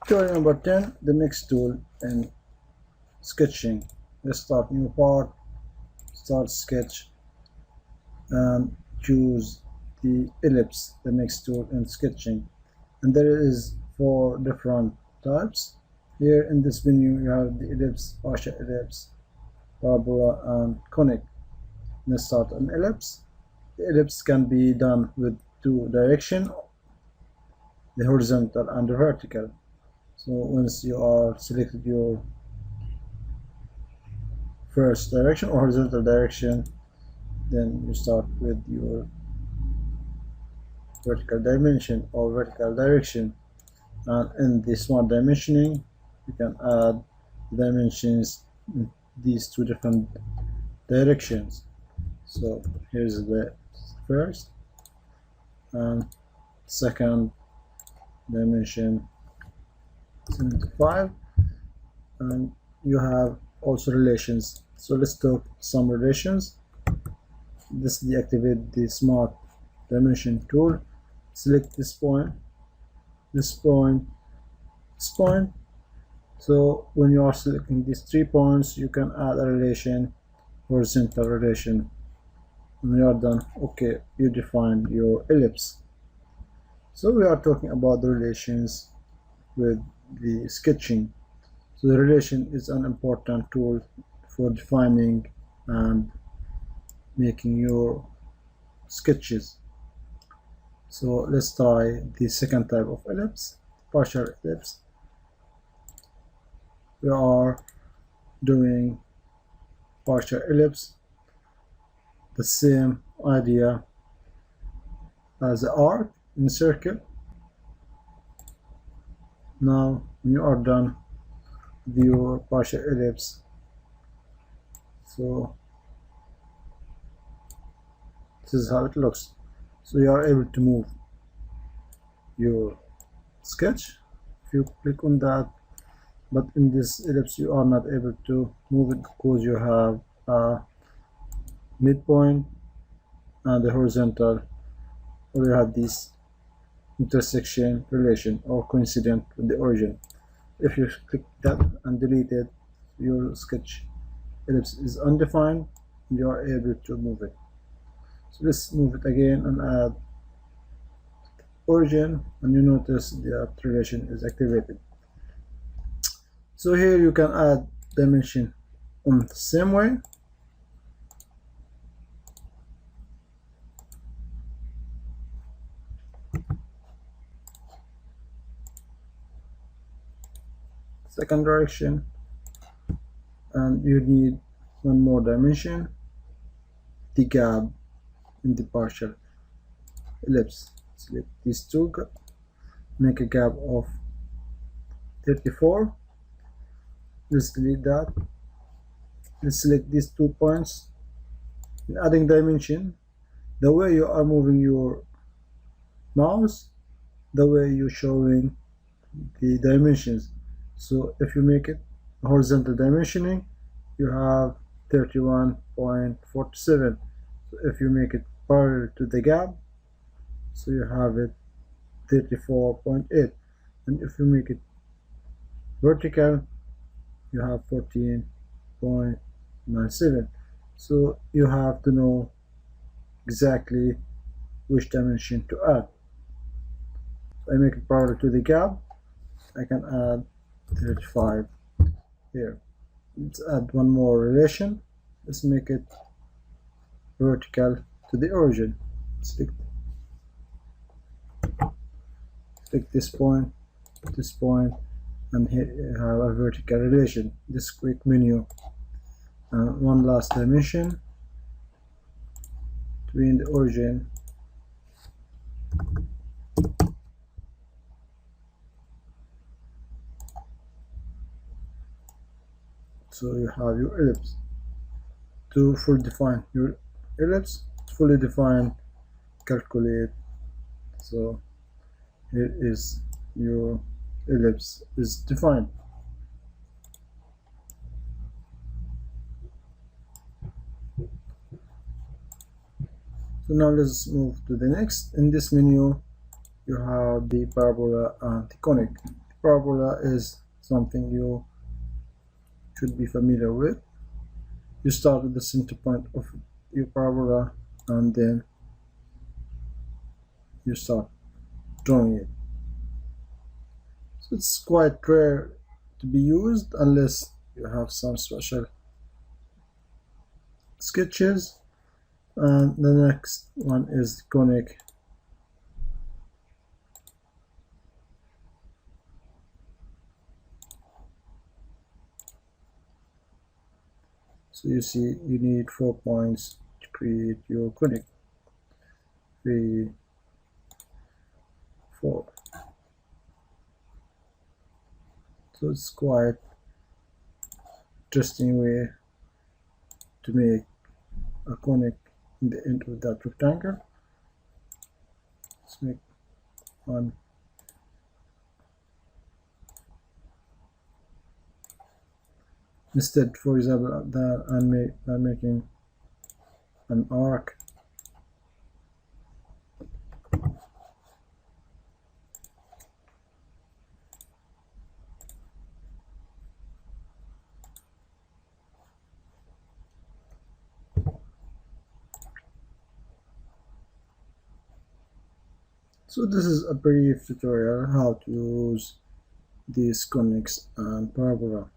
Tutorial number 10, the next tool in sketching. Let's start new part, start sketch, and choose the ellipse, the next tool in sketching. And there is 4 different types. Here in this menu you have the ellipse, partial ellipse, parabola, and conic. Let's start an ellipse. The ellipse can be done with 2 directions, the horizontal and the vertical. So once you are selected your first direction or horizontal direction, then you start with your vertical dimension or vertical direction, and in the smart dimensioning you can add dimensions in these 2 different directions. So here's the first and second dimension 75, and you have also relations. So let's talk some relations. This deactivate the smart dimension tool. Select this point, this point, this point. So when you are selecting these 3 points, you can add a relation, horizontal relation. When you are done, okay, you define your ellipse. So we are talking about the relations with the sketching. So the relation is an important tool for defining and making your sketches. So let's try the second type of ellipse, partial ellipse. We are doing partial ellipse, the same idea as the arc in circle. Now when you are done with your partial ellipse, so this is how it looks. So you are able to move your sketch if you click on that, but in this ellipse you are not able to move it because you have a midpoint and the horizontal, or you have this intersection relation or coincident with the origin. If you click that and delete it, your sketch ellipse is undefined and you are able to move it. So let's move it again and add origin, and you notice the relation is activated. So here you can add dimension on the same way. Second direction, and you need one more dimension, the gap in the partial ellipse. Select these 2, make a gap of 34. Let's delete that. Let's select these 2 points. In adding dimension, the way you are moving your mouse, the way you're showing the dimensions. So if you make it horizontal dimensioning, you have 31.47. So if you make it parallel to the gap, so you have it 34.8, and if you make it vertical, you have 14.97. So you have to know exactly which dimension to add. So I make it parallel to the gap, I can add 35 here. Let's add one more relation. Let's make it vertical to the origin. Select this point, and here you have a vertical relation. This quick menu, one last dimension between the origin so you have your ellipse. To fully define your ellipse, fully define, calculate. So here is your ellipse is defined. So now let's move to the next. In this menu you have the parabola and the conic. The Parabola is something you should be familiar with. You start at the center point of your parabola and then you start drawing it. So it's quite rare to be used unless you have some special sketches. And the next one is conic. So you see you need 4 points to create your conic. 3, 4. So it's quite interesting way to make a conic in the end of that rectangle. Let's make one. Instead, for example, that I'm making an arc. So this is a brief tutorial how to use these conics and parabola.